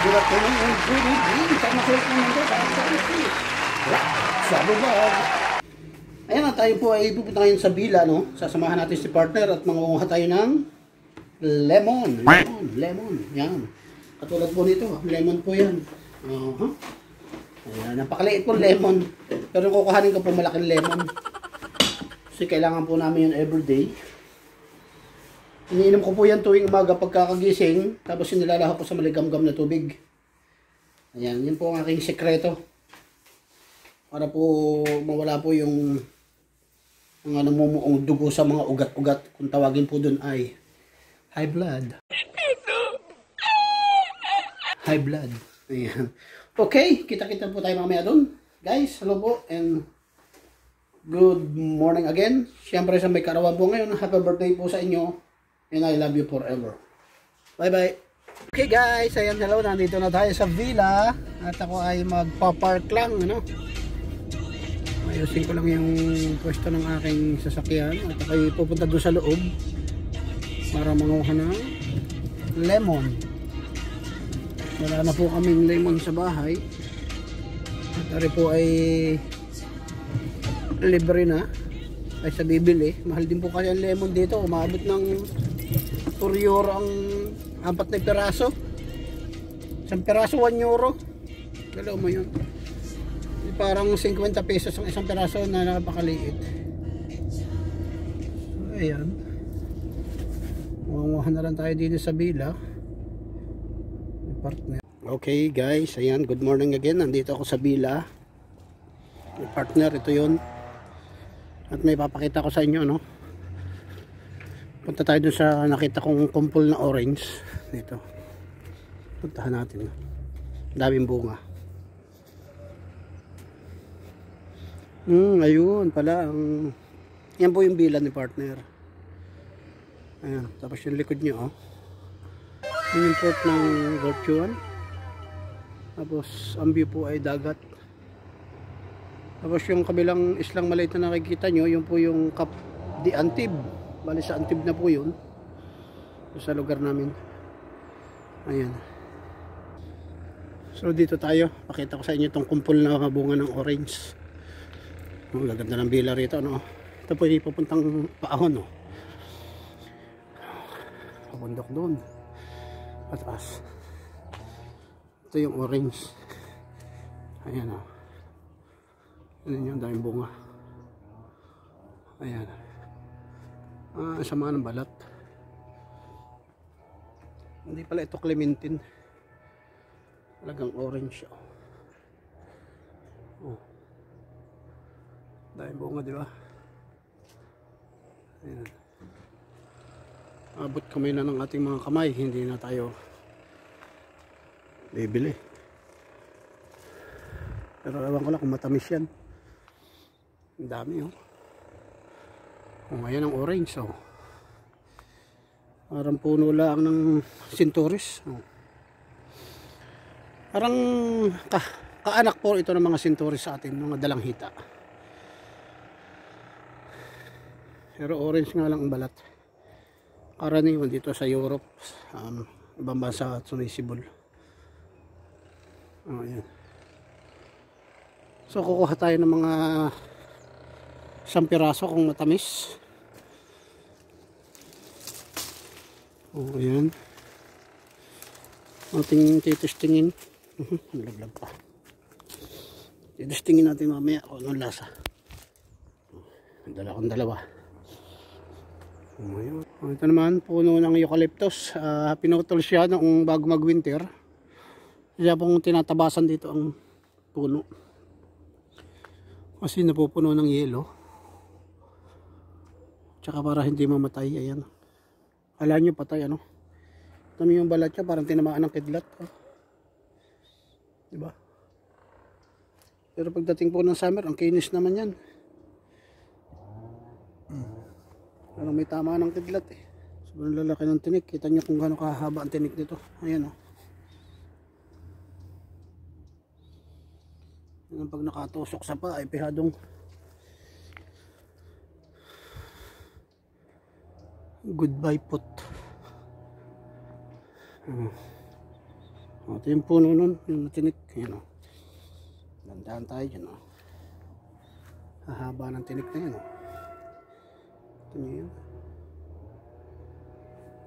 Good afternoon and good evening sa mga mundo sa bubag. Ayan na, tayo po ay pupunta ngayon sa Bila, no? Sasamahan natin si partner at mangunguha tayo ng lemon. Yan. Katulad po nito, lemon po yan. Ayan, napakaliit po lemon. Pero kukuhanin ko po malaking lemon. Kasi kailangan po namin yun everyday. Iniinom ko po yan tuwing umaga pagkakagising, tapos sinilalaho ko sa maligamgam na tubig. Ayan, yun po ang aking sekreto. Para po mawala po yung mga namumuong dugo sa mga ugat-ugat. Kung tawagin po dun ay high blood. High blood. Ayan. Okay, kita-kita po tayo mamaya dun. Guys, hello po and good morning again. Siyempre sa may karawan po ngayon, happy birthday po sa inyo. And I love you forever. Bye-bye. Okay guys, ayan, hello. Nandito na tayo sa Villa. At ako ay magpa-park lang, ano. Ayusin ko lang yung pwesto ng aking sasakyan. At ako ay pupunta doon sa loob para manguha ng lemon. Wala na po kaming lemon sa bahay. At ari po ay libre na. Ay sa bibili. Mahal din po kasi ang lemon dito. Umabot ng €4 ang 4 na piraso. Isang piraso 1 euro. Dalaw mo yun. Parang 50 pesos ang isang piraso na napakaliit. So, ayan. Mangunguha na lang tayo dito sa Bila. Partner. Okay guys, ayan. Good morning again. Nandito ako sa Bila. Partner, ito yun. At may papakita ko sa inyo, no. Punta tayo dun sa nakita kong kumpol na orange dito. Puntahan natin. Daming bunga. Ayun pala ang yan po yung Bila ni partner. Ayan, tapos yung likod niya, oh. Yung import ng Gorchuan. Tapos ang view po ay dagat. Tapos yung kabilang islang maliit na nakikita nyo, yun po yung Cap de Antibes. Bali sa Antibes na po yun. Sa lugar namin. Ayan. So dito tayo. Pakita ko sa inyo itong kumpol na bunga ng orange. Ang gaganda ng Bila rito, no? Ito po yung pupuntang paahon, no? Pabundok doon. Pataas. Ito yung orange. Ayan, no? Ayan yung daming bunga. Ayan. Sama ng balat. Hindi pala ito clementine. Talagang orange siya. Oh. Daming bunga, di ba? Ayan. Abot kamay na ng ating mga kamay. Hindi na tayo bibili. Pero ewan ko lang kung matamis yan. Ang dami, oh. Ayan ang orange, oh. Parang puno lang ng sinturis, oh. Parang kaanak po ito ng mga sinturis sa atin, mga dalanghita. Pero orange nga lang ang balat. Karaniwan dito sa Europe, ibang bansa at sumisibol. Oh, ayan. So kukuha tayo ng mga 1 piraso kung matamis. Oh, ayan. Ating titistingin. Nalaglag pa. Titistingin natin mamaya kung anong lasa. Dala akong dalawa. Oh, ayan. Ito naman, puno ng eucalyptus. Pinutol siya noong bago mag-winter. Kaya pong tinatabasan dito ang puno. Kasi napupuno ng yelo. Tsaka para hindi mamatay, ayan. Kala nyo patay, ano? Dami yung balat niya, parang tinamaan ng kidlat. Oh. Diba? Pero pagdating po ng summer, ang kinis naman yan. Parang may tama ng kidlat, eh. Sobrang lalaki ng tinik. Kita nyo kung gaano kahaba ang tinik dito. Ayan, oh. Yan, pag nakatusok sa pa, ay pihadong goodbye put. O, ito yung puno nun, yung tinik. Yan o. Dandahan tayo dyan o. Hahaba ng tinik na yan o. Ito nyo yun.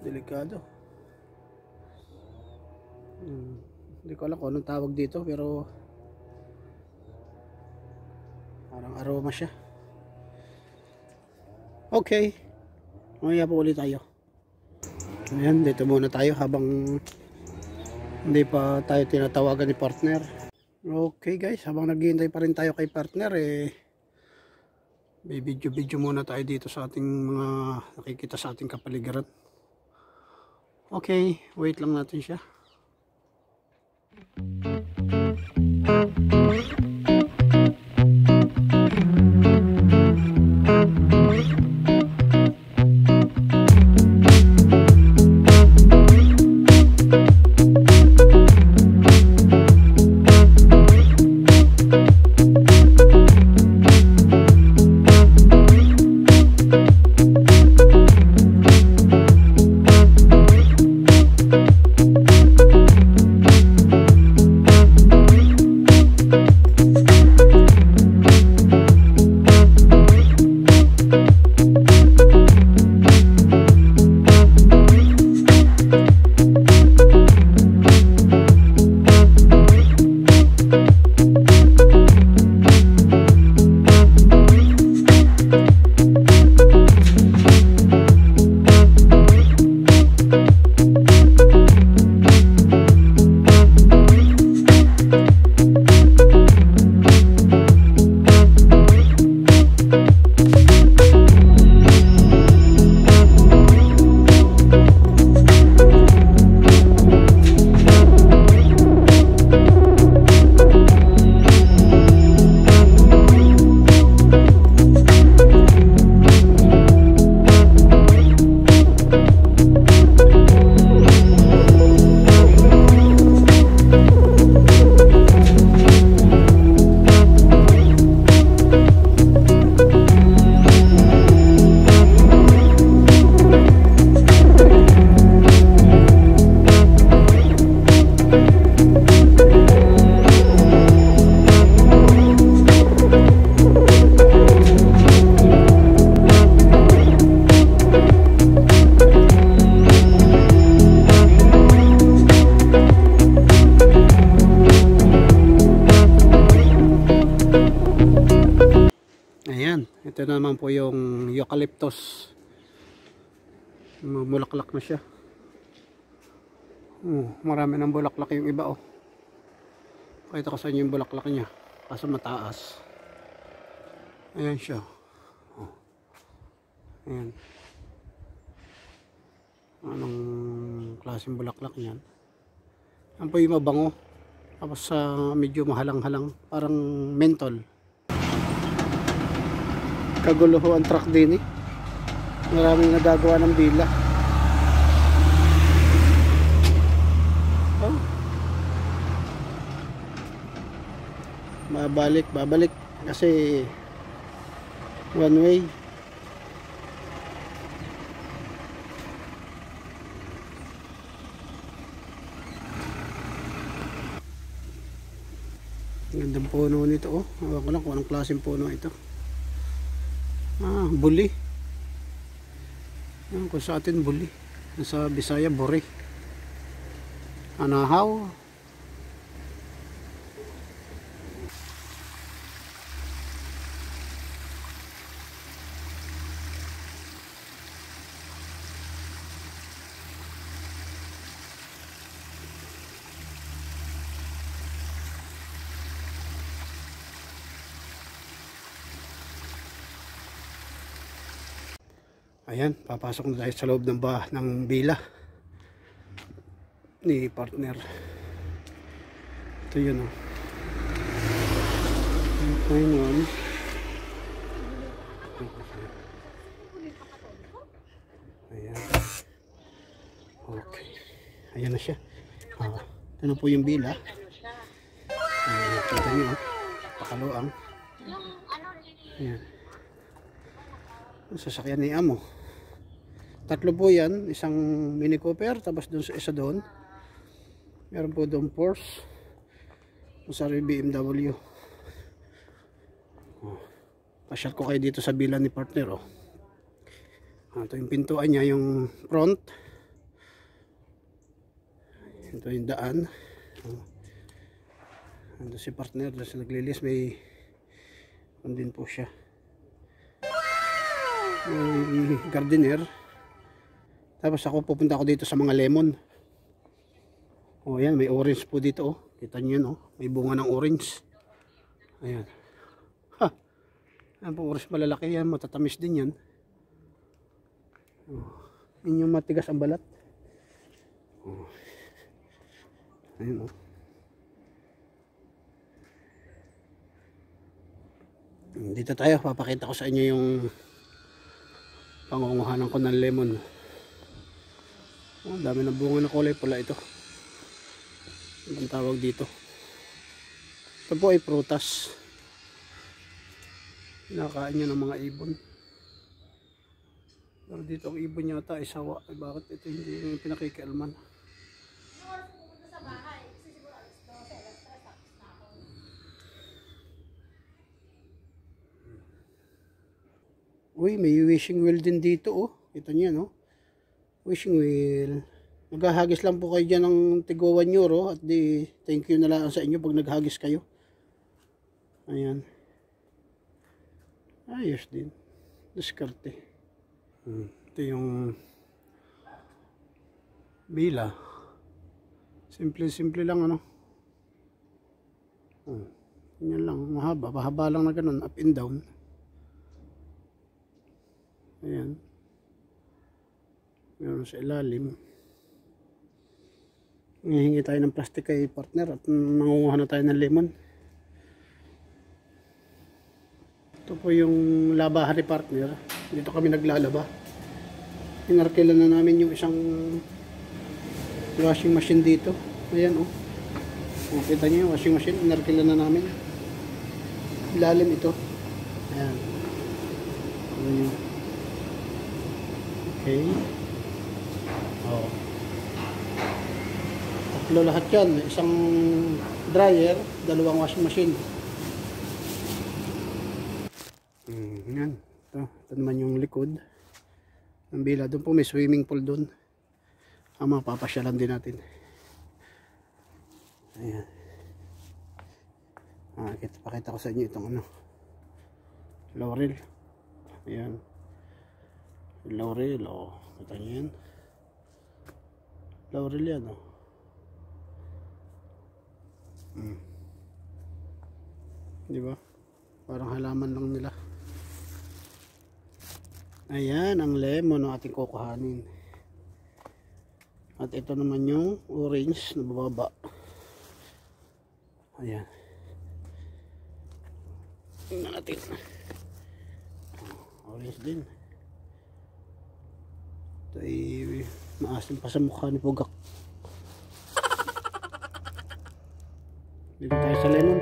Delikado. Hindi ko alam kung anong tawag dito, pero parang aroma siya. Okay, mamaya po ulit tayo. Ayan, dito muna tayo habang hindi pa tayo tinatawagan ni partner. Okay guys, habang naghihintay pa rin tayo kay partner, may video muna tayo dito sa ating mga nakikita sa ating kapaligiran. Okay, wait lang natin siya. Ayan, ito naman po yung eucalyptus. Mulaklak na siya. Marami ng bulaklak yung iba oh. Pakita ko sa inyo yung bulaklak niya. Kaso mataas. Ayan siya. Oh. Ayan. Anong klaseng bulaklak niyan? Yan po yung mabango. Tapos medyo mahalang-halang. Parang mentol. Kagulo ho ang truck din eh. Maraming nagagawa ng bila. Oh. Babalik kasi one way. Gandang puno nito oh. Ewan ko lang kung anong klaseng puno ito. Buli. Yan, kung sa atin buli. Sa Bisaya buri. Anahaw. Ayan, papasok na tayo sa loob ng bila ni partner. Ito yun oh. Ayun. Ayan. Okay. Ayan na siya. Ito na po yung bila. Kita nyo oh. Pakaluang. Ayan. Sasakyan ni Amo. Tatlo po yan, isang Mini Cooper, tapos dun sa isa doon Meron po doon Porsche. Masari BMW. Pasyal ko kayo dito sa bilan ni partner. Ito yung pintuan niya, yung front. Ito yung daan. Ito si partner. Dito naglilis. May din po siya. May gardener. Tapos ako pupunta ako dito sa mga lemon. Ayan, may orange po dito. Kita nyo yan, may bunga ng orange. Ayan. Yan po, orange malalaki yan, matatamis din yan. Yun yung matigas ang balat. Ayun Dito tayo, papakita ko sa inyo yung pangunguhanan ko ng lemon. Dami ng bunga na kulay pula ito. Ang tawag dito. Ito po ay prutas. Nakain niya ng mga ibon. Pero dito ang ibon yata ay sawa. Ay bakit ito hindi yung pinakikialman? Uy, may wishing well din dito Ito niya wishing well. Naghahagis lang po kayo dyan ng tigwa 1 euro. At di thank you na lang sa inyo pag naghagis kayo. Ayan. Ayos din. Diskarte. Ito yung bila. Simple lang Yan lang. Mahaba. Pahaba lang na ganun. Up and down. Ayan. Meron sa ilalim. Hihingi tayo ng plastic kay partner at mangunguha na tayo ng lemon. Ito po yung labahan ni partner. Dito kami naglalaba. Inarkilan na namin yung isang washing machine dito. Ayan Kita nyo yung washing machine. Inarkilan na namin. Ilalim ito. Ayan. Ayan. Okay. Tatlo lahat yan. Isang dryer, 2 washing machine. Yan. Ito naman yung likod ng bila. Doon po may swimming pool doon. Mapapasyalan din natin. Ayan. Pakita ko sa inyo itong laurel. Ayan. Laurel. Kita nyo yan. Laurel yan Diba? Parang halaman lang nila. Ayan ang lemon na ating kukuhanin. At ito naman yung orange na bababa. Ayan. Tingnan natin. Orange din. Ito ay maasim pa sa mukha ni Pugak. Dito tayo sa lemon.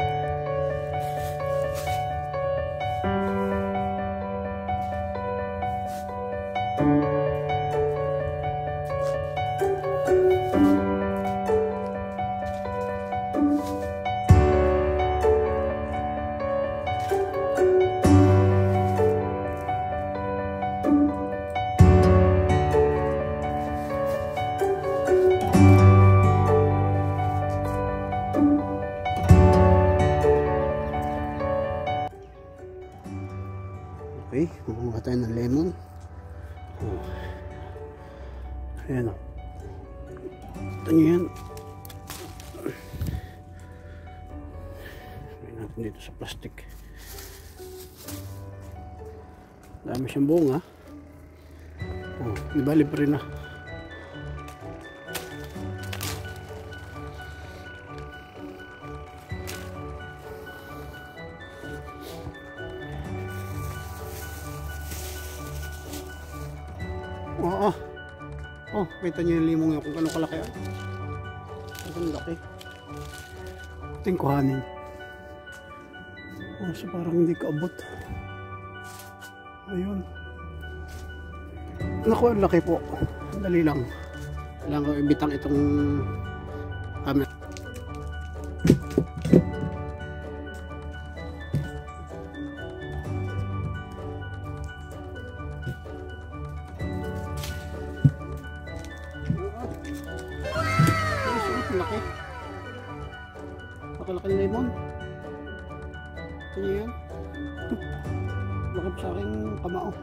Okay, kumuha tayo ng lemon. Ayan Ito nyo yan. Ayan natin dito sa plastic. Dami siyang bunga. Diba libre na. Kita nyo yung limong yun kung gano'ng kalaki ang laki. Ito yung kuhanin. So parang hindi kaabot. Ayun. Naku, ang laki po. Dali lang. Kailangan ko ibitang itong Laki. Laki ng lemon. Ito niya yan. Laki pa sa aking kamao.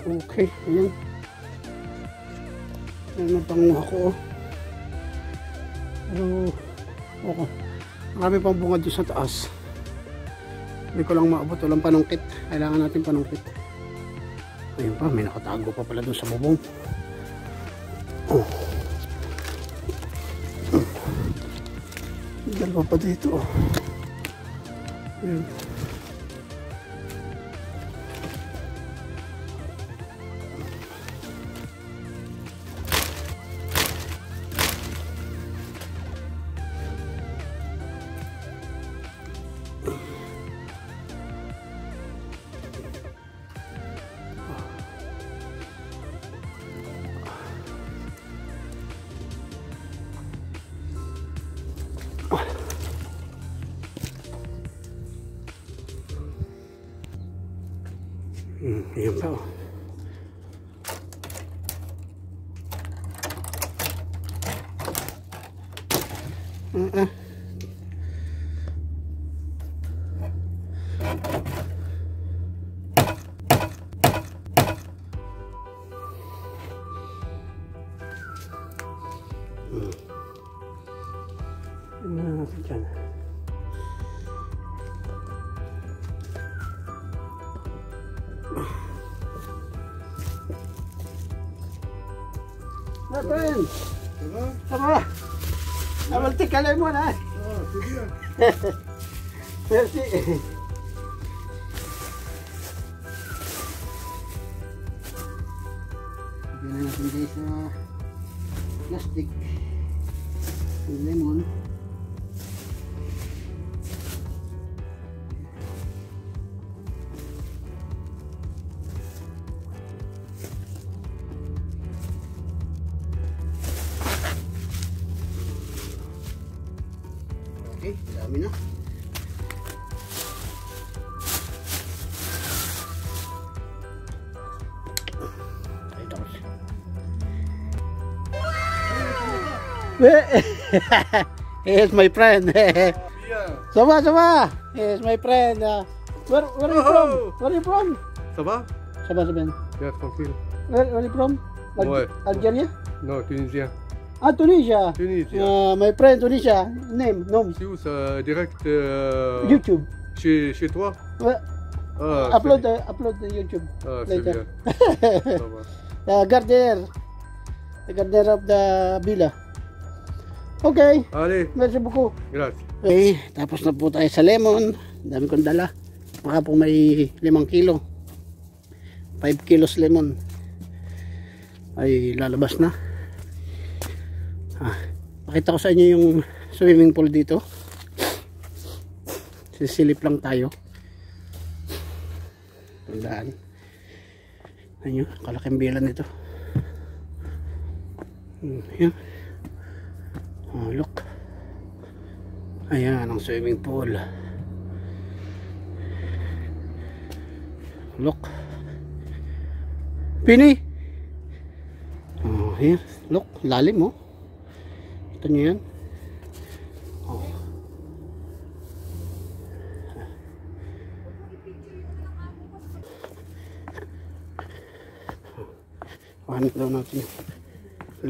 Okay, ayan. Ayan ang panguha ko. Pero, okay. Marami pang bunga doon sa taas. Hindi ko lang maabot. Walang panungkit. Kailangan natin panungkit. Ayun pa, may nakatago pa pala doon sa bubong. Oh. Dalawa pa dito. Ayun. Ayan pa oh. Ano natin dyan? My friend, ça va? I will take a lemon, hein? Oh, c'est bien. Merci. Lagyan na natin guys sa plastic yung lemon. Okay, dami na. Here's my friend. Sama, sama. Here's my friend. Where are you from? Where are you from? Ça va? Ça va, bien. Bien, tranquille. Where are you from? Ouais. Algeria? Non, tunisien. Ah, Tunisia. Tunisia. My friend, Tunisia. Name, nom. C'est où ça? Direct YouTube. chez toi? Ouais. Ah, Upload YouTube. Ah, c'est later. bien. Ça va. The gardener of the villa. Okay. Allez, Merci beaucoup. grazie. Okay, tapos na po tayo sa lemon. Dami kong dala. Baka po may 5 kilo. 5 kilos lemon. Ay lalabas na. Pakita ko sa inyo yung swimming pool dito. Sisilip lang tayo. Tandaan. Ayun, kalaking bilan nito. Ayan. Oh, look. Ayan ang swimming pool. Look. Pini. Oh, ayan. Look, lalim oh. Ito nyo yan. Oh. Hanap daw natin yung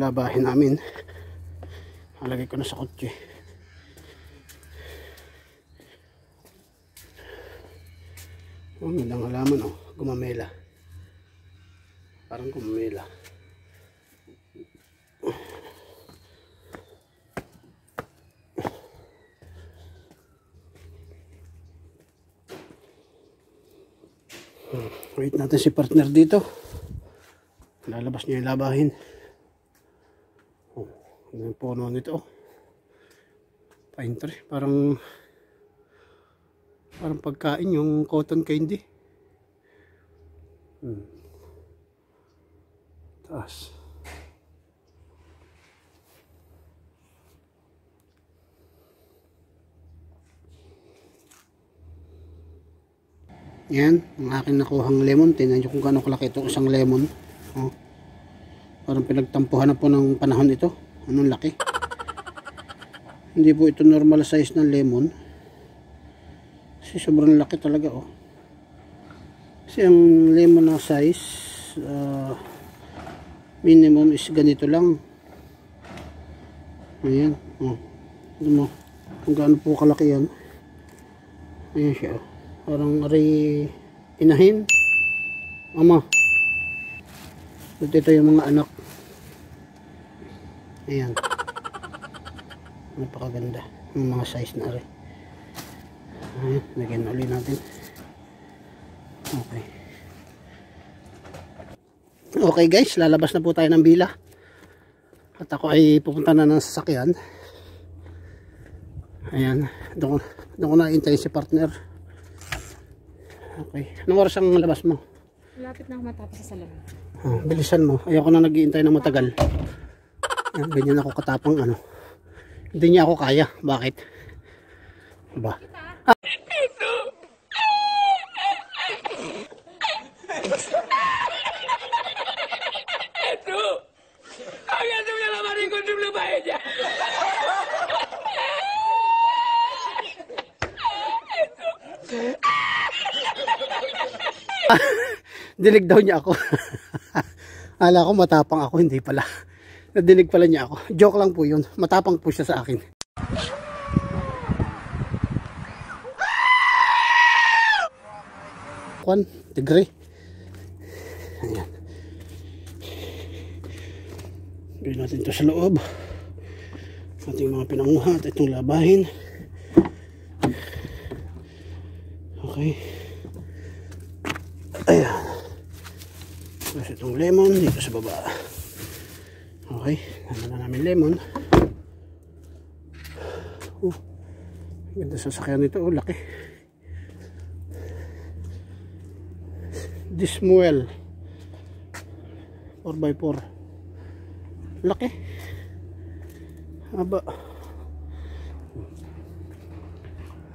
labahin namin. Halagay ko na sa kotse. Oh, magandang halaman oh. Gumamela. Parang gumamela. Wait natin si partner dito. Lalabas niya yung labahin. Oh, yung puno nito. Pine tree. Parang pagkain yung cotton candy. Taas. Yan, ang aking nakuhang lemon. Tingnan nyo kung gaano kalaki itong isang lemon. Oh. Parang pinagtampuhan na po ng panahon ito. Anong laki. Hindi po ito normal size ng lemon. Kasi sobrang laki talaga oh. Kasi ang lemon na size minimum is ganito lang. Ayan oh. Ito mo kung gaano po kalaki yan. Ayan siya oh. Parang ari inahin. Ama. Ito yung mga anak. Ayan. Napakaganda. Yung mga size na ari. Ayan. Lagyan ulit natin. Okay. Okay guys. Lalabas na po tayo ng bila. At ako ay pupunta na ng sasakyan. Ayan. Doon ko na-intay si partner. Okay. Anong oras ang labas mo? Malapit na ako matapos sa salamin. Oh, bilisan mo. Ayoko na nag-iintay ng matagal. Yan, ganyan ako katapang ano. Hindi niya ako kaya. Bakit? Ba? Dinig daw niya ako. Ala ko matapang ako, hindi pala. Nadinig pala niya ako. Joke lang po yun. Matapang po siya sa akin. Kwan, tigre. Ayan. Gawin natin ito sa loob. Ating mga pinanguha at itong labahin. Okay. Ayan. Tapos itong lemon dito sa baba. Okay. Naman na namin lemon. Ganda sa sakyan nito. Oh, laki. Dismuel 4x4. Laki. Haba.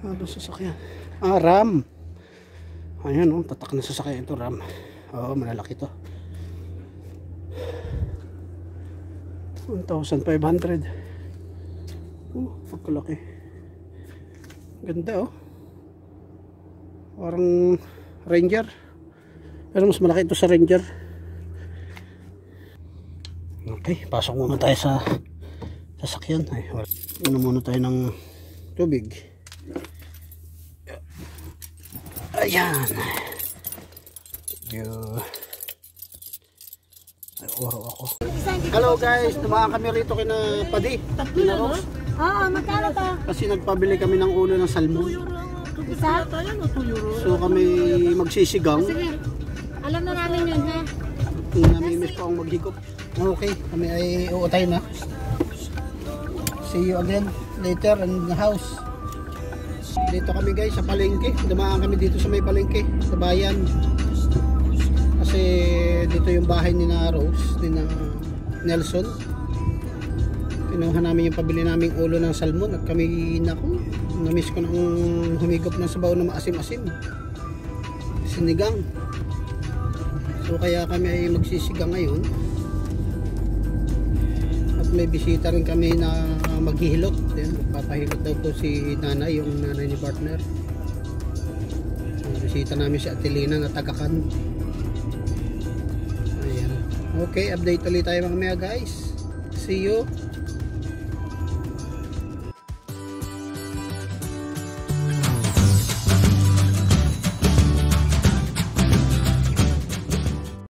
Haba sa sakyan. RAM. Ayan oh, tatak na sasakyan ito RAM. Oo, malalaki to. 1,500. Oh, pagkalaki. Ganda oh. Parang Ranger. Pero mas malaki ito sa Ranger. Okay, pasok muna tayo sa sasakyan. Ay, ano muna tayo ng tubig. Ayan. Ay, oro ako. Hello guys, tumaan kami rito kina Padi. Kina Rose. Oo, magkano to? Kasi nagpabili kami ng ulo ng salmon. Isa? So kami magsisigang. Sige, alam na namin yun ha. Namimiss ko ang maghigop. Okay, kami ay uutay na. See you again later in the house. Dito kami guys sa palengke. Dumaan kami dito sa may palengke sa bayan. Kasi dito yung bahay ni na Rose, ni na Nelson. Kinuha namin yung pabili naming ulo ng salmon at kami naku, na-miss ko nang humigop ng sabaw na maasim-asim. Sinigang. So kaya kami ay magsisigang ngayon. At may bisita rin kami na maghihilot. Papahilot daw po si nanay, yung nanay ni partner. Bisita namin si Atelina na tagakan. Ayan. Okay, update ulit tayo mga guys. See you.